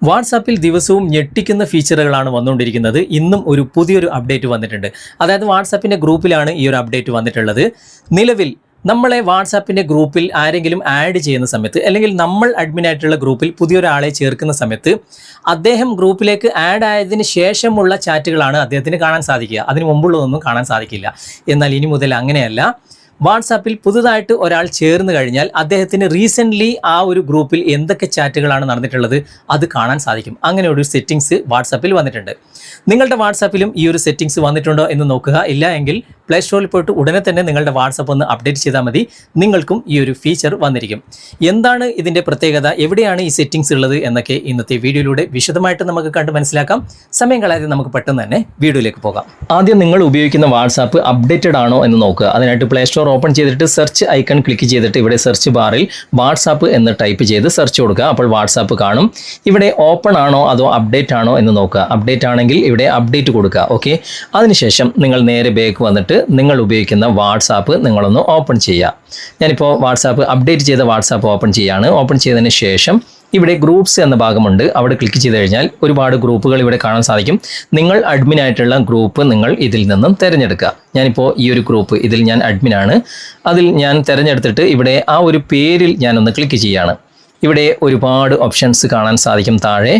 വാട്സാപ്പിൽ ദിവസവും ഞെട്ടിക്കുന്ന ഫീച്ചറുകളാണ് വന്നുകൊണ്ടിരിക്കുന്നത്. ഇന്നും ഒരു പുതിയൊരു അപ്ഡേറ്റ് വന്നിട്ടുണ്ട്. അതായത് വാട്സാപ്പിൻ്റെ ഗ്രൂപ്പിലാണ് ഈ ഒരു അപ്ഡേറ്റ് വന്നിട്ടുള്ളത്. നിലവിൽ നമ്മളെ വാട്സാപ്പിൻ്റെ ഗ്രൂപ്പിൽ ആരെങ്കിലും ആഡ് ചെയ്യുന്ന സമയത്ത്, അല്ലെങ്കിൽ നമ്മൾ അഡ്മിനായിട്ടുള്ള ഗ്രൂപ്പിൽ പുതിയൊരാളെ ചേർക്കുന്ന സമയത്ത് അദ്ദേഹം ഗ്രൂപ്പിലേക്ക് ആഡ് ആയതിന് ശേഷമുള്ള ചാറ്റുകളാണ് അദ്ദേഹത്തിന് കാണാൻ സാധിക്കുക. അതിന് മുമ്പുള്ളതൊന്നും കാണാൻ സാധിക്കില്ല. എന്നാൽ ഇനി മുതൽ അങ്ങനെയല്ല. വാട്സാപ്പിൽ പുതുതായിട്ട് ഒരാൾ ചേർന്ന് കഴിഞ്ഞാൽ അദ്ദേഹത്തിന് റീസെൻ്റ്ലി ആ ഒരു ഗ്രൂപ്പിൽ എന്തൊക്കെ ചാറ്റുകളാണ് നടന്നിട്ടുള്ളത് അത് കാണാൻ സാധിക്കും. അങ്ങനെ ഒരു സെറ്റിങ്സ് വാട്സാപ്പിൽ വന്നിട്ടുണ്ട്. നിങ്ങളുടെ വാട്സാപ്പിലും ഈ ഒരു സെറ്റിങ്സ് വന്നിട്ടുണ്ടോ എന്ന് നോക്കുക. ഇല്ല എങ്കിൽ പ്ലേ സ്റ്റോറിൽ പോയിട്ട് ഉടനെ തന്നെ നിങ്ങളുടെ വാട്സാപ്പ് ഒന്ന് അപ്ഡേറ്റ് ചെയ്താൽ മതി. നിങ്ങൾക്കും ഈ ഒരു ഫീച്ചർ വന്നിരിക്കും. എന്താണ് ഇതിൻ്റെ പ്രത്യേകത, എവിടെയാണ് ഈ സെറ്റിങ്സ് ഉള്ളത് എന്നൊക്കെ ഇന്നത്തെ വീഡിയോയിലൂടെ വിശദമായിട്ട് നമുക്ക് കണ്ട് മനസ്സിലാക്കാം. സമയം കളയാതെ നമുക്ക് പെട്ടെന്ന് തന്നെ വീഡിയോയിലേക്ക് പോകാം. ആദ്യം നിങ്ങൾ ഉപയോഗിക്കുന്ന വാട്സാപ്പ് അപ്ഡേറ്റഡ് ആണോ എന്ന് നോക്കുക. അതിനായിട്ട് പ്ലേ സ്റ്റോർ ഓപ്പൺ ചെയ്തിട്ട് സെർച്ച് ഐക്കൺ ക്ലിക്ക് ചെയ്തിട്ട് ഇവിടെ സെർച്ച് ബാറിൽ വാട്സാപ്പ് എന്ന് ടൈപ്പ് ചെയ്ത് സെർച്ച് കൊടുക്കുക. അപ്പോൾ വാട്സാപ്പ് കാണും. ഇവിടെ ഓപ്പൺ ആണോ അതോ അപ്ഡേറ്റ് ആണോ എന്ന് നോക്കുക. അപ്ഡേറ്റ് ആണെങ്കിൽ ഇവിടെ അപ്ഡേറ്റ് കൊടുക്കുക. ഓക്കെ, അതിനുശേഷം നിങ്ങൾ നേരെ ബാക്ക് വന്നിട്ട് നിങ്ങൾ ഉപയോഗിക്കുന്ന വാട്സാപ്പ് നിങ്ങളൊന്ന് ഓപ്പൺ ചെയ്യുക. ഞാനിപ്പോൾ വാട്സാപ്പ് അപ്ഡേറ്റ് ചെയ്ത വാട്സാപ്പ് ഓപ്പൺ ചെയ്യുകയാണ്. ഓപ്പൺ ചെയ്തതിന് ശേഷം ഇവിടെ ഗ്രൂപ്പ്സ് എന്ന ഭാഗമുണ്ട്. അവിടെ ക്ലിക്ക് ചെയ്ത് കഴിഞ്ഞാൽ ഒരുപാട് ഗ്രൂപ്പുകൾ ഇവിടെ കാണാൻ സാധിക്കും. നിങ്ങൾ അഡ്മിൻ ആയിട്ടുള്ള ഗ്രൂപ്പ് നിങ്ങൾ ഇതിൽ നിന്നും തിരഞ്ഞെടുക്കുക. ഞാനിപ്പോൾ ഈ ഒരു ഗ്രൂപ്പ്, ഇതിൽ ഞാൻ അഡ്മിനാണ്. അതിൽ ഞാൻ തിരഞ്ഞെടുത്തിട്ട് ഇവിടെ ആ ഒരു പേരിൽ ഞാനൊന്ന് ക്ലിക്ക് ചെയ്യുകയാണ്. ഇവിടെ ഒരുപാട് ഓപ്ഷൻസ് കാണാൻ സാധിക്കും താഴെ.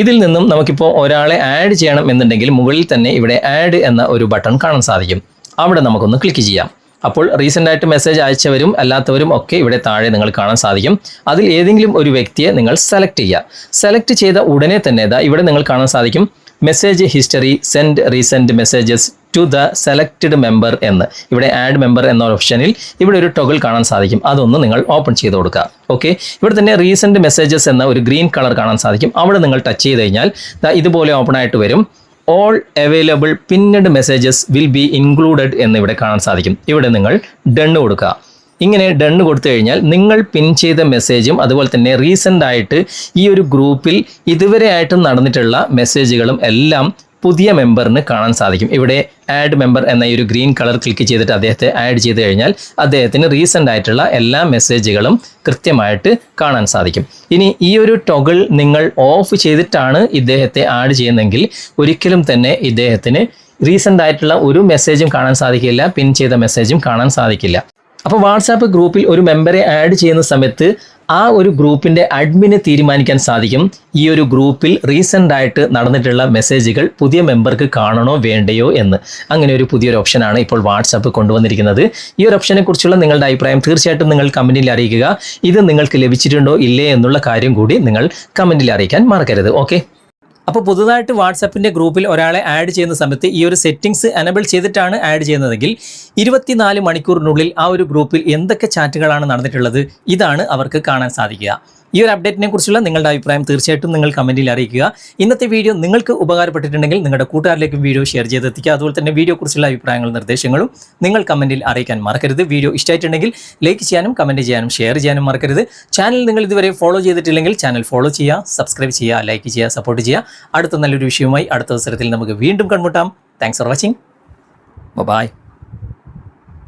ഇതിൽ നിന്നും നമുക്കിപ്പോൾ ഒരാളെ ആഡ് ചെയ്യണം എന്നുണ്ടെങ്കിൽ മുകളിൽ തന്നെ ഇവിടെ ആഡ് എന്ന ഒരു ബട്ടൺ കാണാൻ സാധിക്കും. അവിടെ നമുക്കൊന്ന് ക്ലിക്ക് ചെയ്യാം. അപ്പോൾ റീസെൻ്റായിട്ട് മെസ്സേജ് അയച്ചവരും അല്ലാത്തവരും ഒക്കെ ഇവിടെ താഴെ നിങ്ങൾ കാണാൻ സാധിക്കും. അതിൽ ഏതെങ്കിലും ഒരു വ്യക്തിയെ നിങ്ങൾ സെലക്ട് ചെയ്യുക. സെലക്ട് ചെയ്ത ഉടനെ തന്നെ ഇവിടെ നിങ്ങൾ കാണാൻ സാധിക്കും message history, send recent messages to the selected member എന്ന്. ഇവിടെ ആഡ് മെമ്പർ എന്ന ഓപ്ഷനിൽ ഇവിടെ ഒരു ടൊഗിൾ കാണാൻ സാധിക്കും. അതൊന്ന് നിങ്ങൾ ഓപ്പൺ ചെയ്ത് കൊടുക്കുക. ഓക്കെ, ഇവിടെ തന്നെ റീസെൻറ്റ് മെസ്സേജസ് എന്ന ഒരു ഗ്രീൻ കളർ കാണാൻ സാധിക്കും. അവിടെ നിങ്ങൾ ടച്ച് ചെയ്ത് കഴിഞ്ഞാൽ ഇതുപോലെ ഓപ്പൺ ആയിട്ട് വരും. All available pinned messages will be included എന്നിവിടെ കാണാൻ സാധിക്കും. ഇവിടെ നിങ്ങൾ ഡണ്ണ് കൊടുക്കുക. ഇങ്ങനെ ഡണ്ണ് കൊടുത്തു കഴിഞ്ഞാൽ നിങ്ങൾ പിൻ ചെയ്ത മെസ്സേജും അതുപോലെ തന്നെ റീസെൻ്റ് ആയിട്ട് ഈ ഒരു ഗ്രൂപ്പിൽ ഇതുവരെ ആയിട്ട് നടന്നിട്ടുള്ള മെസ്സേജുകളും എല്ലാം പുതിയ മെമ്പറിന് കാണാൻ സാധിക്കും. ഇവിടെ ആഡ് മെമ്പർ എന്ന ഈ ഒരു ഗ്രീൻ കളർ ക്ലിക്ക് ചെയ്തിട്ട് അദ്ദേഹത്തെ ആഡ് ചെയ്ത് കഴിഞ്ഞാൽ അദ്ദേഹത്തിന് റീസെൻ്റ് ആയിട്ടുള്ള എല്ലാ മെസ്സേജുകളും കൃത്യമായിട്ട് കാണാൻ സാധിക്കും. ഇനി ഈ ഒരു ടൊഗിൾ നിങ്ങൾ ഓഫ് ചെയ്തിട്ടാണ് ഇദ്ദേഹത്തെ ആഡ് ചെയ്യുന്നതെങ്കിൽ ഒരിക്കലും തന്നെ ഇദ്ദേഹത്തിന് റീസെൻ്റ് ആയിട്ടുള്ള ഒരു മെസ്സേജും കാണാൻ സാധിക്കില്ല, പിൻ ചെയ്ത മെസ്സേജും കാണാൻ സാധിക്കില്ല. അപ്പോൾ വാട്സാപ്പ് ഗ്രൂപ്പിൽ ഒരു മെമ്പറെ ആഡ് ചെയ്യുന്ന സമയത്ത് ആ ഒരു ഗ്രൂപ്പിൻ്റെ അഡ്മിന് തീരുമാനിക്കാൻ സാധിക്കും ഈ ഒരു ഗ്രൂപ്പിൽ റീസെൻ്റ് ആയിട്ട് നടന്നിട്ടുള്ള മെസ്സേജുകൾ പുതിയ മെമ്പർക്ക് കാണണോ വേണ്ടയോ എന്ന്. അങ്ങനെ ഒരു പുതിയൊരു ഓപ്ഷനാണ് ഇപ്പോൾ വാട്സാപ്പ് കൊണ്ടുവന്നിരിക്കുന്നത്. ഈ ഒരു ഓപ്ഷനെ കുറിച്ചുള്ള നിങ്ങളുടെ അഭിപ്രായം തീർച്ചയായിട്ടും നിങ്ങൾ കമൻറ്റിൽ അറിയിക്കുക. ഇത് നിങ്ങൾക്ക് ലഭിച്ചിട്ടുണ്ടോ ഇല്ലേ എന്നുള്ള കാര്യം കൂടി നിങ്ങൾ കമൻറ്റിൽ അറിയിക്കാൻ മറക്കരുത്. ഓക്കെ, അപ്പോൾ പുതുതായിട്ട് വാട്സാപ്പിൻ്റെ ഗ്രൂപ്പിൽ ഒരാളെ ആഡ് ചെയ്യുന്ന സമയത്ത് ഈ ഒരു സെറ്റിങ്സ് എനബിൾ ചെയ്തിട്ടാണ് ആഡ് ചെയ്യുന്നതെങ്കിൽ 24 മണിക്കൂറിനുള്ളിൽ ആ ഒരു ഗ്രൂപ്പിൽ എന്തൊക്കെ ചാറ്റുകളാണ് നടന്നിട്ടുള്ളത് ഇതാണ് അവർക്ക് കാണാൻ സാധിക്കുക. ഈ ഒരു അപ്ഡേറ്റിനെ കുറിച്ചുള്ള നിങ്ങളുടെ അഭിപ്രായം തീർച്ചയായിട്ടും നിങ്ങൾ കമൻറ്റിൽ അറിയിക്കുക. ഇന്നത്തെ വീഡിയോ നിങ്ങൾക്ക് ഉപകാരപ്പെട്ടിട്ടുണ്ടെങ്കിൽ നിങ്ങളുടെ കൂട്ടുകാരിലേക്കും വീഡിയോ ഷെയർ ചെയ്തെത്തിക്കുക. അതുപോലെ തന്നെ വീഡിയോ കുറിച്ചുള്ള അഭിപ്രായങ്ങളും നിർദ്ദേശങ്ങളും നിങ്ങൾ കമൻറ്റിൽ അറിയിക്കാൻ മറക്കരുത്. വീഡിയോ ഇഷ്ടമായിട്ടുണ്ടെങ്കിൽ ലൈക്ക് ചെയ്യാനും കമൻറ്റ് ചെയ്യാനും ഷെയർ ചെയ്യാനും മറക്കരുത്. ചാനൽ നിങ്ങൾ ഇതുവരെ ഫോളോ ചെയ്തിട്ടില്ലെങ്കിൽ ചാനൽ ഫോളോ ചെയ്യുക, സബ്സ്ക്രൈബ് ചെയ്യുക, ലൈക്ക് ചെയ്യുക, സപ്പോർട്ട് ചെയ്യുക. അടുത്ത നല്ലൊരു വിഷയവുമായി അടുത്ത അവസരത്തിൽ നമുക്ക് വീണ്ടും കണ്ടുമുട്ടാം. Thanks for watching. ബൈ.